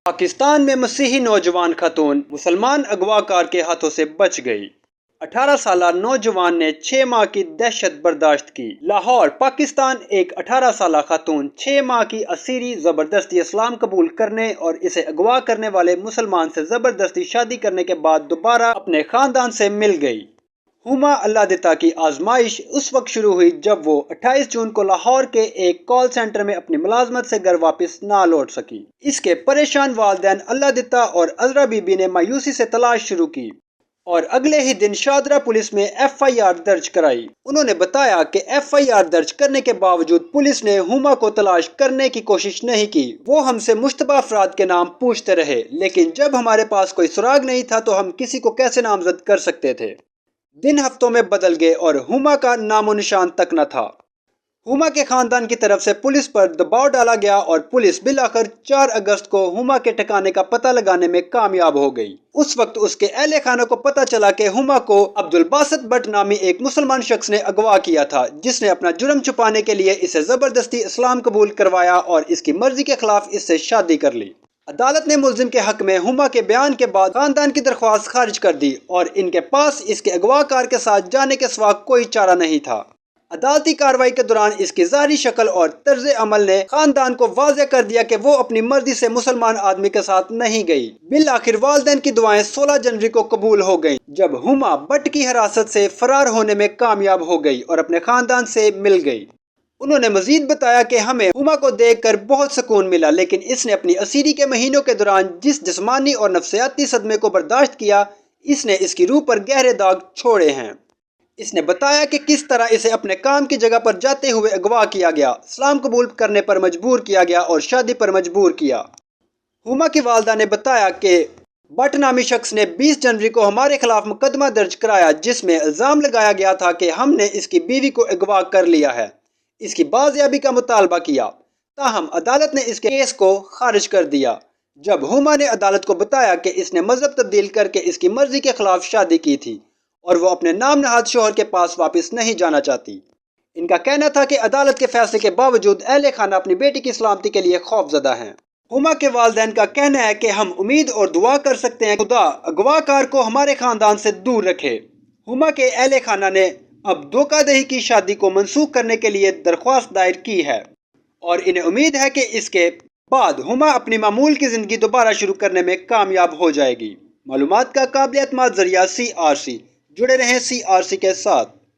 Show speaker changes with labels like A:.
A: پاکستان میں مسیحی نوجوان خاتون مسلمان اغوا کار کے ہاتھوں سے بچ گئی۔ 18 سالہ نوجوان نے 6 ماہ کی دہشت برداشت کی۔ لاہور، پاکستان۔ ایک 18 سالہ خاتون 6 ماہ کی اسیری زبردستی اسلام قبول کرنے اور اسے اغوا کرنے والے مسلمان سے زبردستی شادی کرنے کے بعد دوبارہ اپنے خاندان سے مل گئی۔ ہما اللہ دتا کی آزمائش اس وقت شروع ہوئی جب وہ 28 جون کو لاہور کے ایک کال سینٹر میں اپنی ملازمت سے گھر واپس نہ لوٹ سکی۔ اس کے پریشان والدین اللہ دتا اور عذرا بی بی نے مایوسی سے تلاش شروع کی اور اگلے ہی دن شادرہ پولیس میں FIR درج کرائی۔ انہوں نے بتایا کہ FIR درج کرنے کے باوجود پولیس نے ہما کو تلاش کرنے کی کوشش نہیں کی۔ وہ ہم سے مشتبہ افراد کے نام پوچھتے رہے، لیکن جب ہمارے پاس کوئی سراغ نہیں تھا تو ہم کسی کو کیسے نامزد کر سکتے تھے۔ دن ہفتوں میں بدل گئے اور ہما کا نام و نشان تک نہ تھا۔ ہما کے خاندان کی طرف سے پولیس پر دباؤ ڈالا گیا اور پولیس بالآخر 4 اگست کو ہما کے ٹھکانے کا پتہ لگانے میں کامیاب ہو گئی۔ اس وقت اس کے اہل خانہ کو پتہ چلا کہ ہما کو عبدالباسط بٹ نامی ایک مسلمان شخص نے اغوا کیا تھا، جس نے اپنا جرم چھپانے کے لیے اسے زبردستی اسلام قبول کروایا اور اس کی مرضی کے خلاف اس سے شادی کر لی۔ عدالت نے ملزم کے حق میں ہما کے بیان کے بعد خاندان کی درخواست خارج کر دی اور ان کے پاس اس کے اغوا کار کے ساتھ جانے کے سوا کوئی چارہ نہیں تھا۔ عدالتی کارروائی کے دوران اس کی ظاہری شکل اور طرز عمل نے خاندان کو واضح کر دیا کہ وہ اپنی مرضی سے مسلمان آدمی کے ساتھ نہیں گئی۔ بالآخر والدین کی دعائیں 16 جنوری کو قبول ہو گئیں جب ہما بٹ کی حراست سے فرار ہونے میں کامیاب ہو گئی اور اپنے خاندان سے مل گئی۔ انہوں نے مزید بتایا کہ ہمیں ہما کو دیکھ کر بہت سکون ملا، لیکن اس نے اپنی اسیری کے مہینوں کے دوران جس جسمانی اور نفسیاتی صدمے کو برداشت کیا، اس نے اس کی روح پر گہرے داغ چھوڑے ہیں۔ اس نے بتایا کہ کس طرح اسے اپنے کام کی جگہ پر جاتے ہوئے اغوا کیا گیا، اسلام قبول کرنے پر مجبور کیا گیا اور شادی پر مجبور کیا۔ ہما کی والدہ نے بتایا کہ بٹ نامی شخص نے 20 جنوری کو ہمارے خلاف مقدمہ درج کرایا، جس میں الزام لگایا گیا تھا کہ ہم نے اس کی بیوی کو اغوا کر لیا ہے، اس کی بازیابی کا مطالبہ کیا۔ تاہم عدالت نے اس کے کیس کو خارج کر دیا جب ہما نے عدالت کو بتایا کہ اس نے مذہب تبدیل کر کے اس کی مرضی کے خلاف شادی کی تھی اور وہ اپنے نام نہاد شوہر کے پاس واپس نہیں جانا چاہتی۔ ان کا کہنا تھا کہ عدالت کے فیصلے کے باوجود اہل خانہ اپنی بیٹی کی سلامتی کے لیے خوف زدہ ہیں۔ ہما کے والدین کا کہنا ہے کہ ہم امید اور دعا کر سکتے ہیں خدا اغوا کار کو ہمارے خاندان سے دور رکھے۔ ہما کے اہل خانہ نے اب دھوکہ دہی کی شادی کو منسوخ کرنے کے لیے درخواست دائر کی ہے اور انہیں امید ہے کہ اس کے بعد ہما اپنی معمول کی زندگی دوبارہ شروع کرنے میں کامیاب ہو جائے گی۔ معلومات کا قابل اعتماد ذریعہ CRC۔ جڑے رہیں CRC کے ساتھ۔